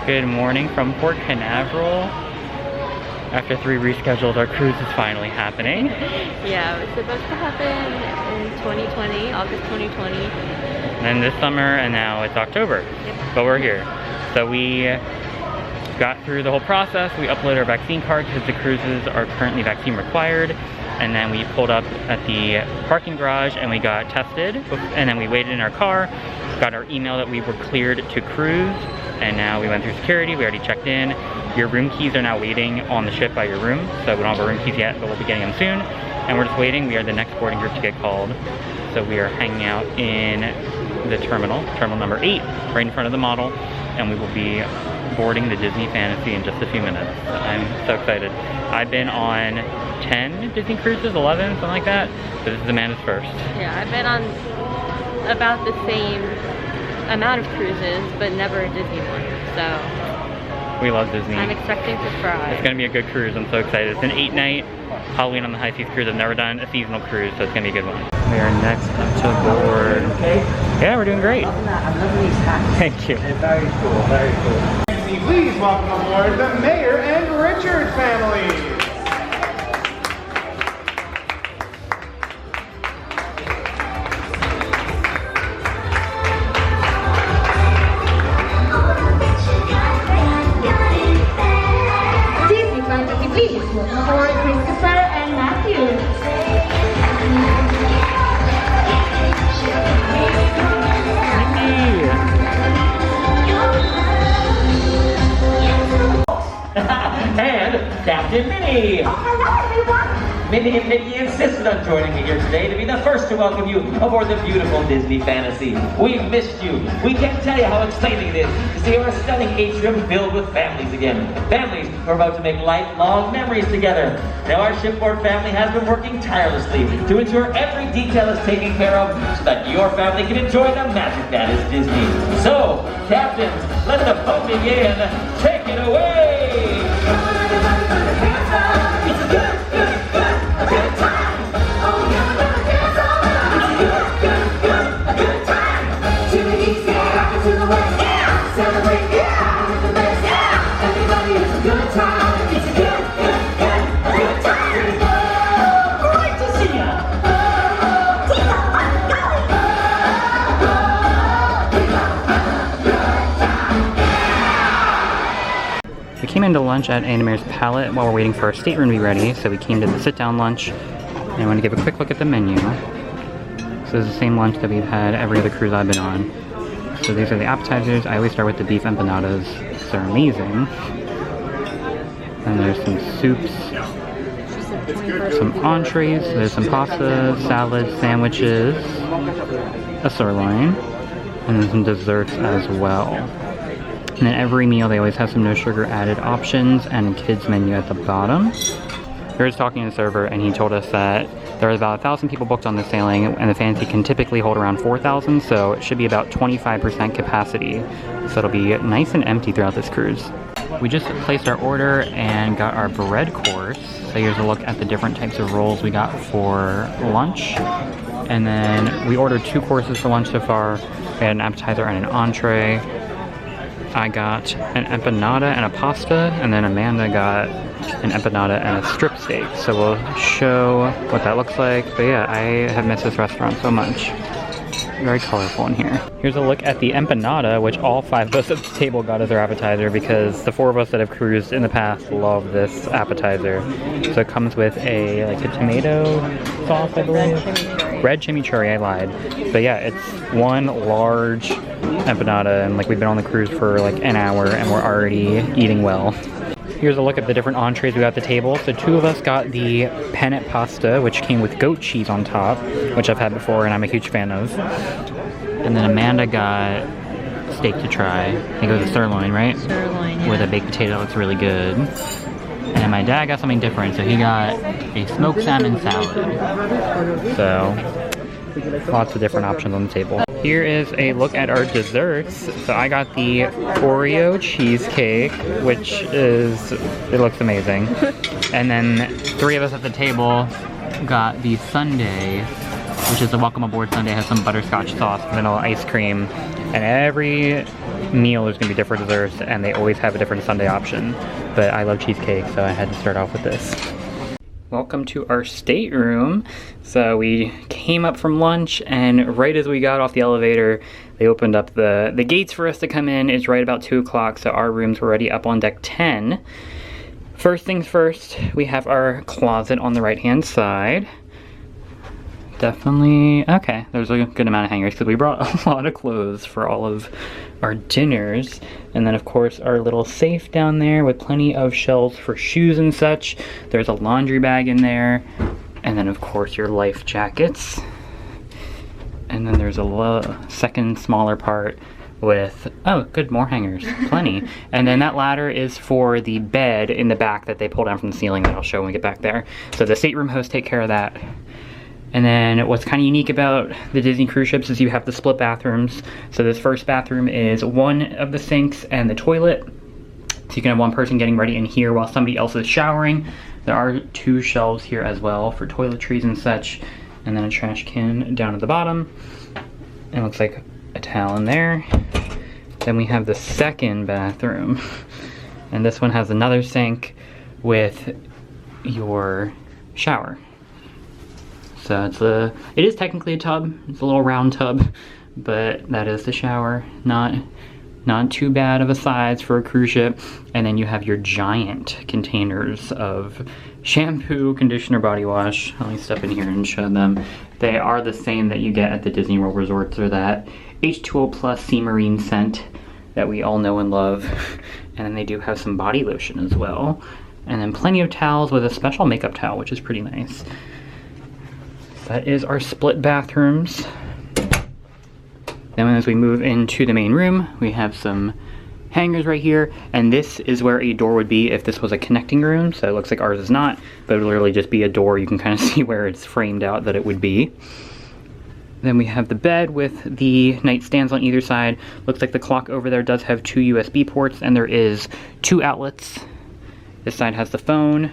Good morning from Port Canaveral. After 3 reschedules, our cruise is finally happening. Yeah, it was supposed to happen in 2020, August 2020. And then this summer, and now it's October. Yep. But we're here. So we got through the whole process. We uploaded our vaccine card because the cruises are currently vaccine required. And then we pulled up at the parking garage and we got tested. And then we waited in our car, got our email that we were cleared to cruise. And now we went through security, we already checked in. Your room keys are now waiting on the ship by your room. So we don't have our room keys yet, but we'll be getting them soon. And we're just waiting. We are the next boarding group to get called. So we are hanging out in the terminal number 8, right in front of the model. And we will be boarding the Disney Fantasy in just a few minutes. I'm so excited. I've been on 10 Disney cruises, 11, something like that. But this is Amanda's first. Yeah, I've been on about the same amount of cruises, but never a Disney one. So we love Disney. I'm expecting to cry. It's gonna be a good cruise. I'm so excited. It's an 8-night Halloween on the High Seas cruise. I've never done a seasonal cruise, so it's gonna be a good one. We are next to board. Okay. Yeah, we're doing great. Thank you. Very cool, very cool. Please welcome aboard the Mayor and Richard family. And Captain Minnie! Oh, hello, everyone! Minnie and Mickey insisted on joining me here today to be the first to welcome you aboard the beautiful Disney Fantasy. We've missed you. We can't tell you how exciting it is to see our stunning atrium filled with families again. Families who are about to make lifelong memories together. Now our shipboard family has been working tirelessly to ensure every detail is taken care of so that your family can enjoy the magic that is Disney. So, captains, let the fun begin. Take it away! We came into lunch at Animator's Palette while we're waiting for our stateroom to be ready, so we came to the sit-down lunch, and I want to give a quick look at the menu. So this is the same lunch that we've had every other cruise I've been on. So these are the appetizers. I always start with the beef empanadas, because they're amazing. And there's some soups, some entrees, there's some pasta, salads, sandwiches, a sirloin, and then some desserts as well. And then every meal, they always have some no sugar added options and a kids menu at the bottom. We were just talking to the server and he told us that there was about 1,000 people booked on the sailing and the Fantasy can typically hold around 4,000, so it should be about 25% capacity. So it'll be nice and empty throughout this cruise. We just placed our order and got our bread course. So here's a look at the different types of rolls we got for lunch. And then we ordered 2 courses for lunch so far. We had an appetizer and an entree. I got an empanada and a pasta, and then Amanda got an empanada and a strip steak. So we'll show what that looks like. But yeah, I have missed this restaurant so much. Very colorful in here. Here's a look at the empanada, which all 5 of us at the table got as our appetizer because the 4 of us that have cruised in the past love this appetizer. So it comes with a tomato sauce, I believe. Red chimichurri, I lied. But yeah, it's one large empanada, and like we've been on the cruise for like an hour and we're already eating well. Here's a look at the different entrees we got at the table. So 2 of us got the penne pasta, which came with goat cheese on top, which I've had before and I'm a huge fan of. And then Amanda got steak to try. I think it was a sirloin, right? Sirloin, yeah. With a baked potato that looks really good. And then my dad got something different, so he got a smoked salmon salad. So, lots of different options on the table. Here is a look at our desserts. So I got the Oreo cheesecake, which is, it looks amazing. And then 3 of us at the table got the sundae, which is the welcome aboard sundae. It has some butterscotch sauce, vanilla ice cream, and every meal there's gonna be different desserts, and they always have a different sundae option. But I love cheesecake, so I had to start off with this. Welcome to our stateroom. So we came up from lunch, and right as we got off the elevator, they opened up the gates for us to come in. It's right about 2 o'clock, so our rooms were already up on deck 10. First things first, we have our closet on the right-hand side. Definitely, okay, there's a good amount of hangers because we brought a lot of clothes for all of our dinners. And then of course our little safe down there with plenty of shelves for shoes and such. There's a laundry bag in there. And then of course your life jackets. And then there's a second smaller part with, oh good, more hangers, plenty. And then that ladder is for the bed in the back that they pull down from the ceiling that I'll show when we get back there. So the stateroom hosts take care of that. And then what's kind of unique about the Disney cruise ships is you have the split bathrooms. So this first bathroom is one of the sinks and the toilet. So you can have one person getting ready in here while somebody else is showering. There are 2 shelves here as well for toiletries and such. And then a trash can down at the bottom. It looks like a towel in there. Then we have the second bathroom. And this one has another sink with your shower. So it is technically a tub. It's a little round tub, but that is the shower. Not too bad of a size for a cruise ship. And then you have your giant containers of shampoo, conditioner, body wash. Let me step in here and show them. They are the same that you get at the Disney World resorts, or that H2O Plus Sea Marine scent that we all know and love. And then they do have some body lotion as well. And then plenty of towels with a special makeup towel, which is pretty nice. That is our split bathrooms. Then as we move into the main room, we have some hangers right here, and this is where a door would be if this was a connecting room. So it looks like ours is not, but it would literally just be a door. You can kind of see where it's framed out that it would be. Then we have the bed with the nightstands on either side. Looks like the clock over there does have 2 USB ports, and there is 2 outlets. This side has the phone.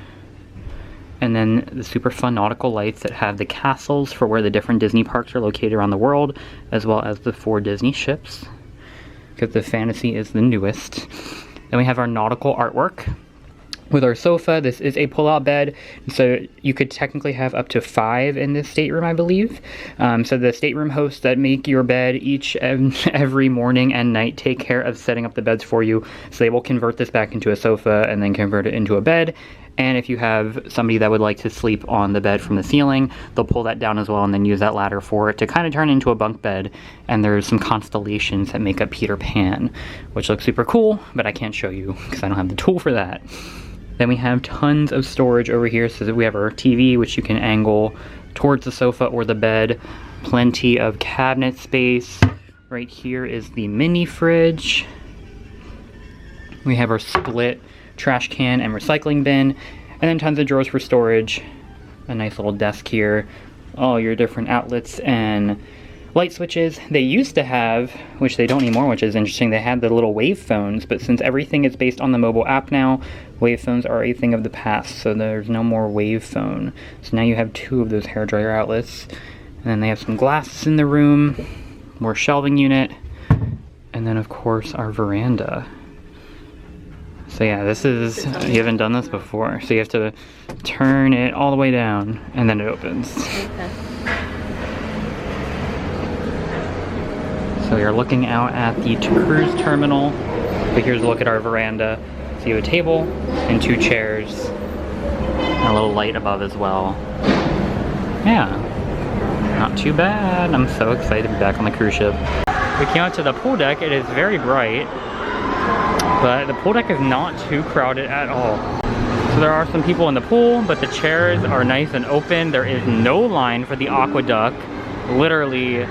And then the super fun nautical lights that have the castles for where the different Disney parks are located around the world, as well as the 4 Disney ships, because the Fantasy is the newest. Then we have our nautical artwork with our sofa. This is a pull-out bed, so you could technically have up to 5 in this stateroom, I believe. So the stateroom hosts that make your bed each and every morning and night take care of setting up the beds for you. So they will convert this back into a sofa and then convert it into a bed. And if you have somebody that would like to sleep on the bed from the ceiling, they'll pull that down as well and then use that ladder for it to kind of turn into a bunk bed. And there's some constellations that make up Peter Pan, which looks super cool, but I can't show you because I don't have the tool for that. Then we have tons of storage over here. So that we have our TV, which you can angle towards the sofa or the bed. Plenty of cabinet space. Right here is the mini fridge. We have our split trash can and recycling bin, and then tons of drawers for storage. A nice little desk here. All your different outlets and light switches. They used to have, which they don't anymore, which is interesting, they had the little wave phones, but since everything is based on the mobile app now, wave phones are a thing of the past, so there's no more wave phone. So now you have 2 of those hairdryer outlets. And then they have some glasses in the room, more shelving unit, and then of course our veranda. So yeah, this is, you haven't done this before, so you have to turn it all the way down, and then it opens. Okay. So you're looking out at the cruise terminal, but here's a look at our veranda. So you have a table and 2 chairs, and a little light above as well. Yeah, not too bad. I'm so excited to be back on the cruise ship. We came out to the pool deck. It is very bright, but the pool deck is not too crowded at all. So there are some people in the pool, but the chairs are nice and open. There is no line for the aqueduct. Literally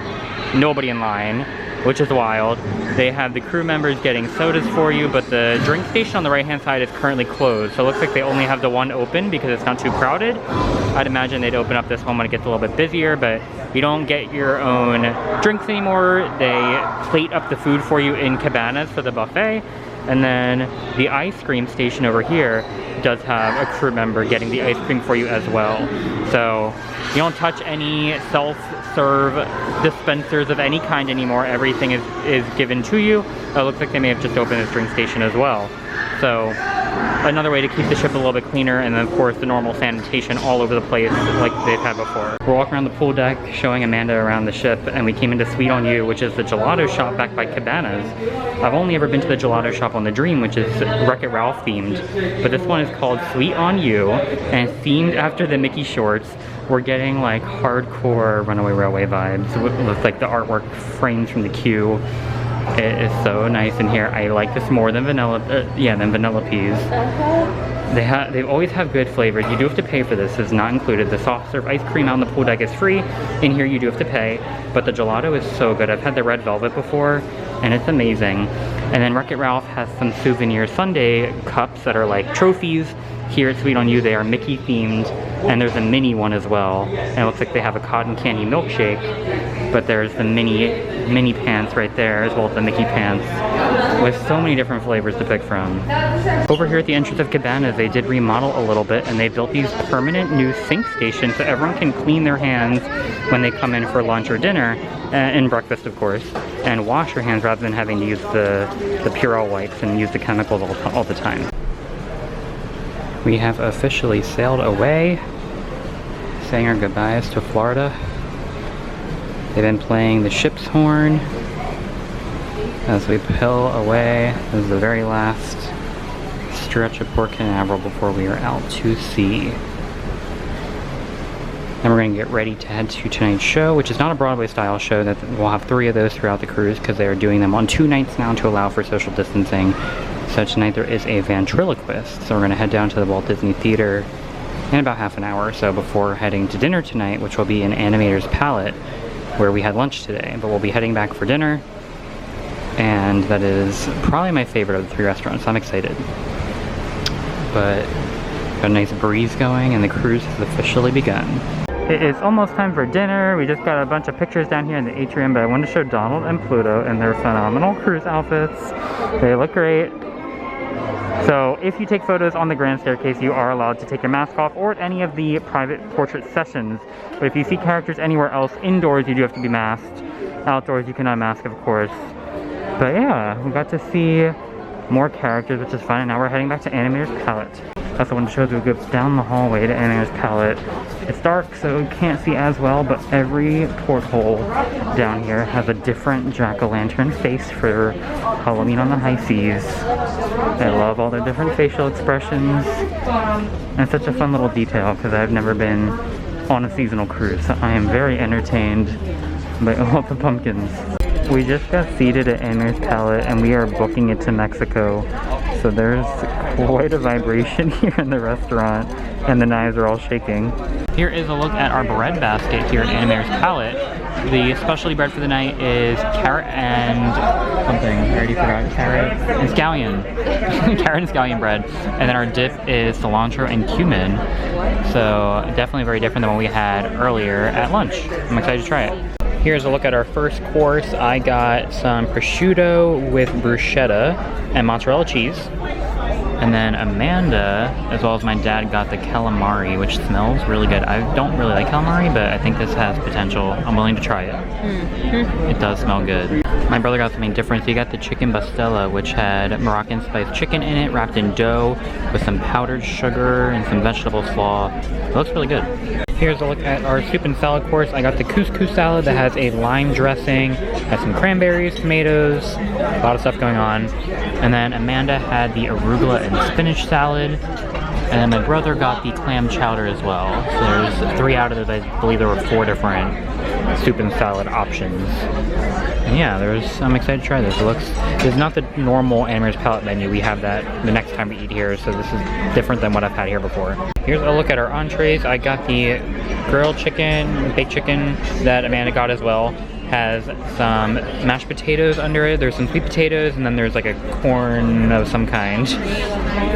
nobody in line, which is wild. They have the crew members getting sodas for you, but the drink station on the right hand side is currently closed. So it looks like they only have the one open because it's not too crowded. I'd imagine they'd open up this one when it gets a little bit busier, but you don't get your own drinks anymore. They plate up the food for you in cabanas for the buffet. And then the ice cream station over here does have a crew member getting the ice cream for you as well. So you don't touch any self-serve dispensers of any kind anymore. Everything is given to you. It looks like they may have just opened this drink station as well. So another way to keep the ship a little bit cleaner, and then of course the normal sanitation all over the place like they've had before. We're walking around the pool deck showing Amanda around the ship, and we came into Sweet on You, which is the gelato shop back by Cabanas. I've only ever been to the gelato shop on the Dream, which is Wreck-It Ralph themed, but this one is called Sweet on You, and it's themed after the Mickey shorts. We're getting like hardcore Runaway Railway vibes with like the artwork framed from the queue. It is so nice in here. I like this more than vanilla peas. They always have good flavors. You do have to pay for this. It's not included. The soft serve ice cream out on the pool deck is free. In here you do have to pay, but the gelato is so good. I've had the red velvet before, and it's amazing. And then Wreck-It Ralph has some souvenir sundae cups that are like trophies. Here at Sweet on You, they are Mickey themed, and there's a mini one as well. And it looks like they have a cotton candy milkshake, but there's the mini pants right there, as well as the Mickey pants, with so many different flavors to pick from. Over here at the entrance of Cabanas, they did remodel a little bit, and they built these permanent new sink stations so everyone can clean their hands when they come in for lunch or dinner, and breakfast of course, and wash your hands rather than having to use the Purell wipes and use the chemicals all the time. We have officially sailed away, saying our goodbyes to Florida. They've been playing the ship's horn as we pill away. This is the very last stretch of Port Canaveral before we are out to sea. Then we're going to get ready to head to tonight's show, which is not a Broadway style show. That we'll have 3 of those throughout the cruise because they are doing them on 2 nights now to allow for social distancing. So tonight there is a ventriloquist. So we're going to head down to the Walt Disney Theater in about half an hour or so before heading to dinner tonight, which will be in Animator's Palette, where we had lunch today. But we'll be heading back for dinner, and that is probably my favorite of the 3 restaurants. I'm excited. But got a nice breeze going, and the cruise has officially begun. It is almost time for dinner. We just got a bunch of pictures down here in the atrium, but I wanted to show Donald and Pluto in their phenomenal cruise outfits. They look great. So if you take photos on the grand staircase, you are allowed to take your mask off, or at any of the private portrait sessions. But if you see characters anywhere else, indoors you do have to be masked. Outdoors you can unmask, of course. But yeah, we got to see more characters, which is fun, and now we're heading back to Animator's Palette. That's the one that shows we go down the hallway to Animator's Palette. It's dark, so you can't see as well, but every porthole down here has a different jack-o'-lantern face for Halloween on the High Seas. I love all their different facial expressions. And it's such a fun little detail because I've never been on a seasonal cruise, so I am very entertained by all the pumpkins. We just got seated at Animator's Palette, and we are booking it to Mexico. So there's quite a vibration here in the restaurant, and the knives are all shaking. Here is a look at our bread basket here at Animator's Palette. The specialty bread for the night is carrot and something. I already forgot. Carrot and scallion. Carrot and scallion bread. And then our dip is cilantro and cumin. So definitely very different than what we had earlier at lunch. I'm excited to try it. Here's a look at our first course. I got some prosciutto with bruschetta and mozzarella cheese. And then Amanda, as well as my dad, got the calamari, which smells really good. I don't really like calamari, but I think this has potential. I'm willing to try it. It does smell good. My brother got something different. So he got the chicken pastella, which had Moroccan spiced chicken in it, wrapped in dough with some powdered sugar and some vegetable slaw. It looks really good. Here's a look at our soup and salad course. I got the couscous salad that has a lime dressing, has some cranberries, tomatoes, a lot of stuff going on. And then Amanda had the arugula and spinach salad. And then my brother got the clam chowder as well. So there's 3 out of it. I believe there were 4 different soup and salad options. And yeah, I'm excited to try this. It's not the normal Animator's Palette menu. We have that the next time we eat here, so this is different than what I've had here before. Here's a look at our entrees. I got the grilled chicken, baked chicken that Amanda got as well. Has some mashed potatoes under it. There's some sweet potatoes, and then there's like a corn of some kind.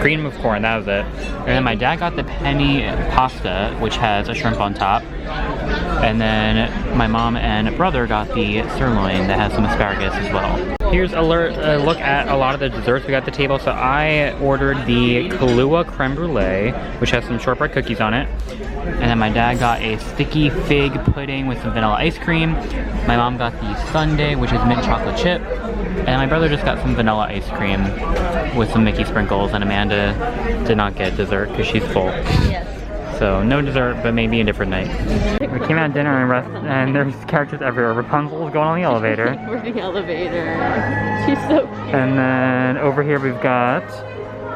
Cream of corn, that was it. And then my dad got the penne pasta, which has a shrimp on top. And then my mom and brother got the sirloin that has some asparagus as well. Here's a look at a lot of the desserts we got at the table. So I ordered the Kahlua creme brulee, which has some shortbread cookies on it. And then my dad got a sticky fig pudding with some vanilla ice cream. My mom got the sundae, which is mint chocolate chip. And my brother just got some vanilla ice cream with some Mickey sprinkles. And Amanda did not get dessert because she's full. Yes. So no dessert, but maybe a different night. We came out to dinner and there's characters everywhere. Rapunzel is going on the elevator. We're the elevator. She's so cute. And then over here we've got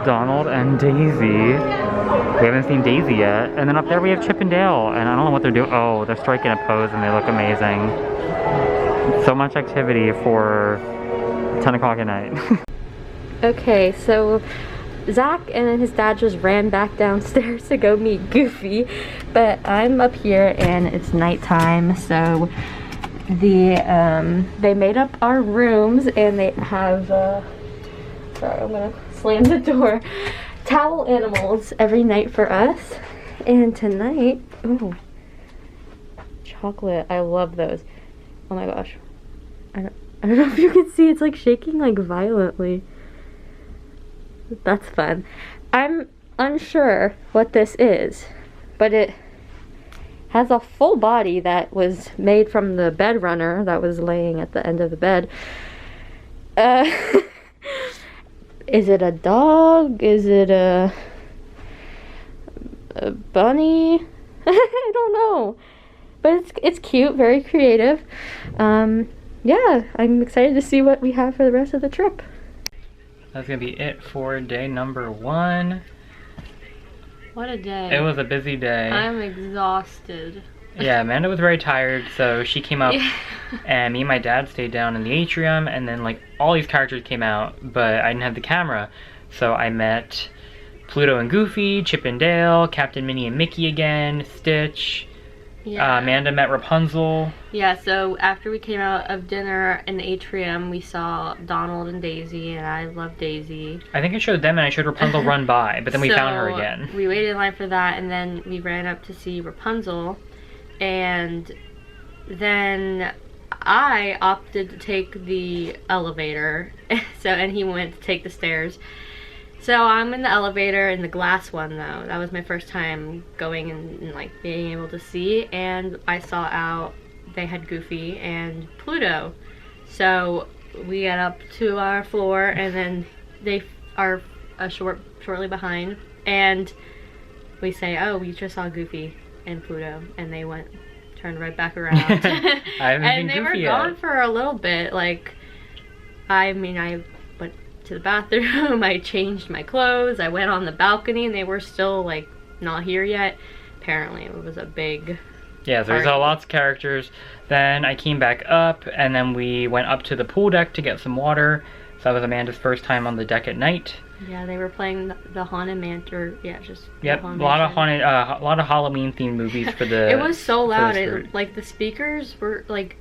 Donald and Daisy. We haven't seen Daisy yet. And then up there we have Chip and Dale. And I don't know what they're doing. Oh, they're striking a pose and they look amazing. So much activity for 10 o'clock at night. Okay, so Zach and his dad just ran back downstairs to go meet Goofy, but I'm up here and it's nighttime, so they made up our rooms and they have sorry, I'm gonna slam the door, towel animals every night for us. And tonight, oh, chocolate, I love those. Oh my gosh, I don't know if you can see, it's like shaking like violently. That's fun. I'm unsure what this is, but it has a full body that was made from the bed runner that was laying at the end of the bed. Is it a dog? Is it a bunny? I don't know. But it's cute, very creative. Yeah, I'm excited to see what we have for the rest of the trip. That's gonna be it for day number 1. What a day. It was a busy day. I'm exhausted. Yeah, Amanda was very tired, so she came up and me and my dad stayed down in the atrium, and then like all these characters came out, but I didn't have the camera. So I met Pluto and Goofy, Chip and Dale, Captain Minnie and Mickey again, Stitch. Yeah. Amanda met Rapunzel. Yeah, so after we came out of dinner in the atrium, we saw Donald and Daisy, and I love Daisy. I think I showed them and I showed Rapunzel run by, but then we found her again. We waited in line for that, and then we ran up to see Rapunzel, and then I opted to take the elevator, and he went to take the stairs. So I'm in the elevator, in the glass one though. That was my first time going and like being able to see, and I saw out they had Goofy and Pluto. So we got up to our floor, and then they are shortly behind, and we say, oh, we just saw Goofy and Pluto, and they turned right back around. I haven't and seen they Goofy were yet. gone for a little bit. Like, I mean, I went to the bathroom, I changed my clothes, I went on the balcony, and they were still like not here yet. Apparently it was a big Yeah, so we saw lots of characters. Then I came back up, and then we went up to the pool deck to get some water. So that was Amanda's first time on the deck at night. Yeah, they were playing the Haunted Mansion, yeah, just Yep, a lot of Halloween themed movies for the. It was so loud. group. Like the speakers were like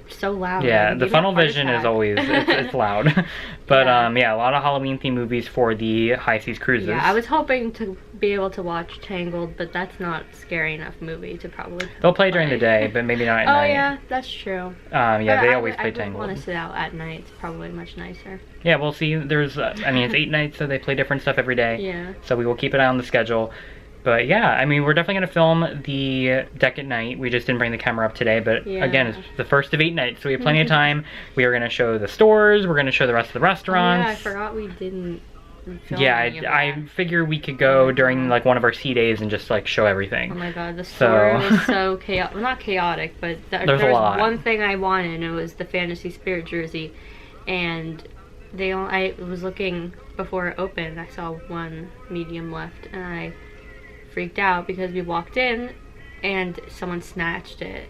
so loud. Yeah, Like, the gave me a funnel heart vision attack. is always it's loud, but Yeah. yeah, a lot of Halloween themed movies for the high seas cruises. Yeah, I was hoping to be able to watch Tangled, but that's not a scary enough movie to probably. They'll play during the day, but maybe not at Oh night. yeah, that's true. Yeah, But they always play I Tangled. want to sit out at night. It's probably much nicer. Yeah, we'll see. There's, I mean, it's 8 nights, so they play different stuff every day. Yeah. So we will keep an eye on the schedule. But yeah, I mean, we're definitely going to film the deck at night. We just didn't bring the camera up today, but Yeah. again, it's the first of 8 nights, so we have plenty of time. We are going to show the stores, we're going to show the rest of the restaurants. Oh, yeah, I forgot we didn't film Yeah, any of I that. figure we could go during like one of our sea days and just like show everything. Oh my god, the store So- was so chaotic. Well, not chaotic, but There's a lot. one thing I wanted, and it was the Fantasy Spirit jersey. And I was looking before it opened, I saw one medium left, and I freaked out because we walked in and someone snatched it,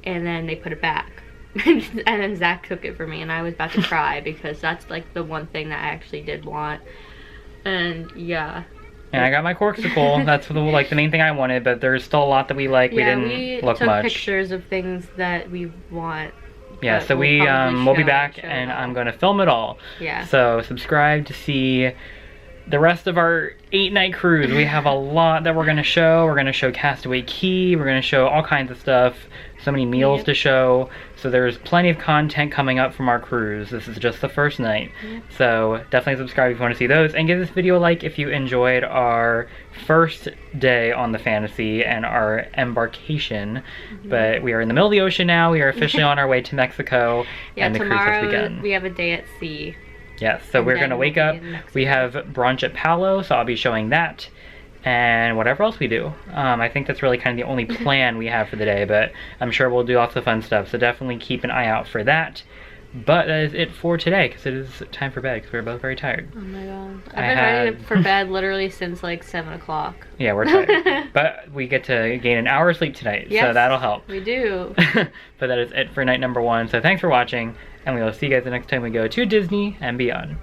and then they put it back. And then Zach took it for me, and I was about to cry because that's like the one thing that I actually did want. And yeah. And I got my corksicle. That's the main thing I wanted, but there's still a lot that we like. Yeah, we we didn't look took much. pictures of things that we want. Yeah, but so we'll probably we'll be show back it and all. I'm going to film it all. Yeah. So subscribe to see the rest of our 8-night cruise. We have a lot that we're gonna show. We're gonna show Castaway Cay. We're gonna show all kinds of stuff. So many meals to show. So there's plenty of content coming up from our cruise. This is just the first night. So definitely subscribe if you want to see those. And give this video a like if you enjoyed our first day on the Fantasy and our embarkation. But we are in the middle of the ocean now. We are officially on our way to Mexico. And the cruise has begun. Tomorrow we have a day at sea. Yes, so we're gonna wake up. We have brunch at Palo, so I'll be showing that. And whatever else we do. I think that's really kind of the only plan we have for the day, but I'm sure we'll do lots of fun stuff, so definitely keep an eye out for that. But that is it for today, because it is time for bed, because we're both very tired. Oh my god. I've been ready for bed literally since like 7 o'clock. Yeah, we're tired. But we get to gain an hour of sleep tonight, so that'll help. We do. But that is it for night number 1, so thanks for watching, and we will see you guys the next time we go to Disney and beyond.